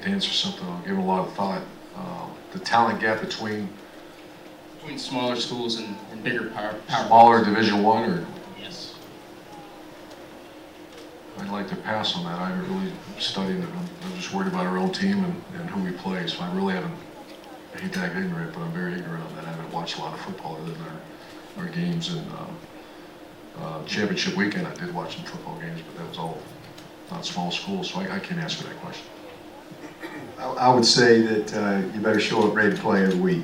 to answer something. I'll give it a lot of thought. The talent gap between smaller schools and bigger power. Smaller Division I, or Yes. I'd like to pass on that. I haven't really studied it. I'm just worried about our own team and who we play. So I really haven't. I hate to act ignorant, but I'm very ignorant on that. I haven't watched a lot of football other than our games and championship weekend. I did watch some football games, but that was all not small schools, so I can't answer that question. I would say that you better show up ready to play every week.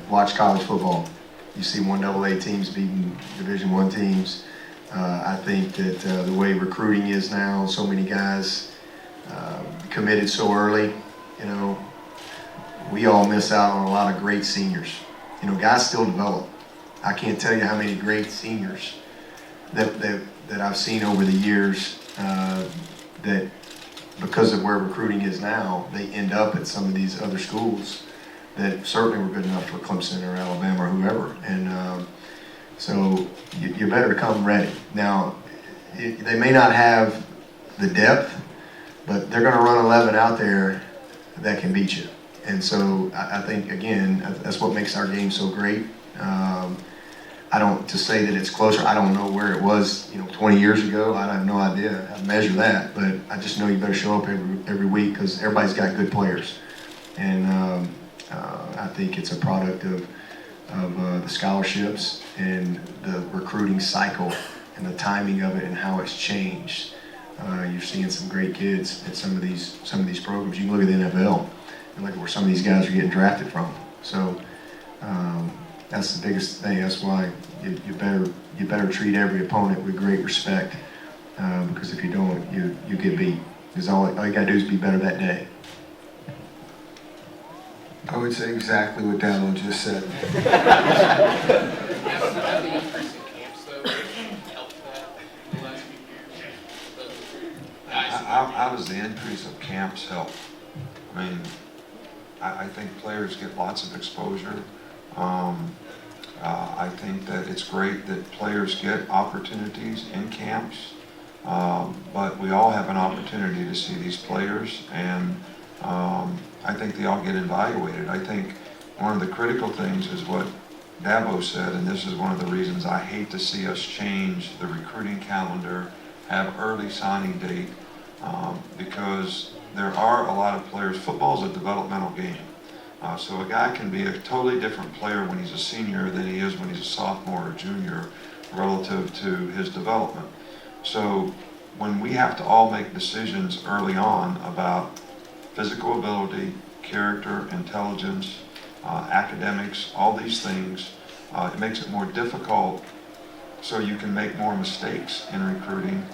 Watch college football. You see 1AA teams beating Division I teams. I think that the way recruiting is now, so many guys committed so early, you know, we all miss out on a lot of great seniors. You know, guys still develop. I can't tell you how many great seniors that I've seen over the years that because of where recruiting is now, they end up at some of these other schools that certainly were good enough for Clemson or Alabama or whoever. And so you better come ready. Now, they may not have the depth, but they're going to run 11 out there that can beat you. And so I think, again, that's what makes our game so great. To say that it's closer, I don't know where it was, 20 years ago. I have no idea how to measure that, but I just know you better show up every week because everybody's got good players. And I think it's a product of the scholarships and the recruiting cycle and the timing of it and how it's changed. You're seeing some great kids at some of these programs. You can look at the NFL and look at where some of these guys are getting drafted from. So that's the biggest thing. That's why you better treat every opponent with great respect, because if you don't, you get beat. Because all you got to do is be better that day. I would say exactly what Dabo just said. Have the increase in camps, though, helped that in the last few years? How does the increase of camps help? I mean, I think players get lots of exposure. I think that it's great that players get opportunities in camps, but we all have an opportunity to see these players, and I think they all get evaluated. I think one of the critical things is what Dabo said, and this is one of the reasons I hate to see us change the recruiting calendar, have early signing date, because there are a lot of players. Football is a developmental game. So a guy can be a totally different player when he's a senior than he is when he's a sophomore or junior relative to his development. So when we have to all make decisions early on about physical ability, character, intelligence, academics, all these things, it makes it more difficult, so you can make more mistakes in recruiting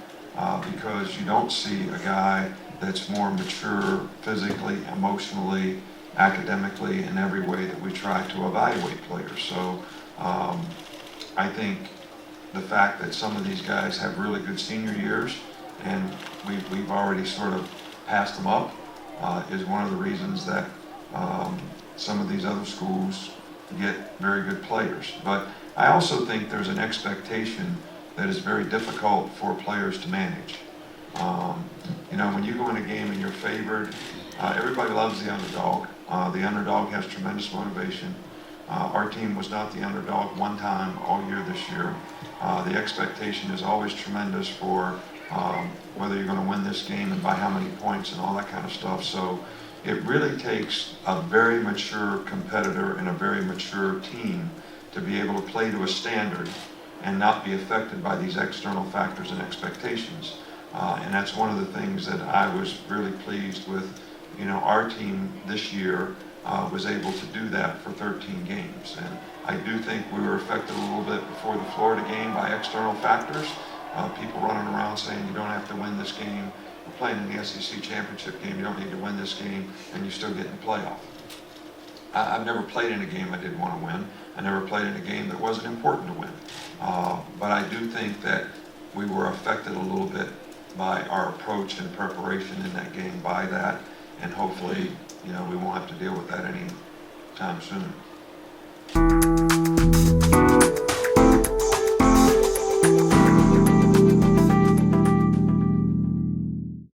because you don't see a guy that's more mature physically, emotionally, academically, in every way that we try to evaluate players. So I think the fact that some of these guys have really good senior years and we've already sort of passed them up is one of the reasons that some of these other schools get very good players. But I also think there's an expectation that is very difficult for players to manage. When you go in a game and you're favored, everybody loves the underdog. The underdog has tremendous motivation. Our team was not the underdog one time all year this year. The expectation is always tremendous for whether you're going to win this game and by how many points and all that kind of stuff. So it really takes a very mature competitor and a very mature team to be able to play to a standard and not be affected by these external factors and expectations. And that's one of the things that I was really pleased with. Our team this year was able to do that for 13 games. And I do think we were affected a little bit before the Florida game by external factors. People running around saying you don't have to win this game. We're playing in the SEC championship game. You don't need to win this game, and you still get in the playoff. I've never played in a game I didn't want to win. I never played in a game that wasn't important to win. But I do think that we were affected a little bit by our approach and preparation in that game by that. And hopefully, we won't have to deal with that any time soon.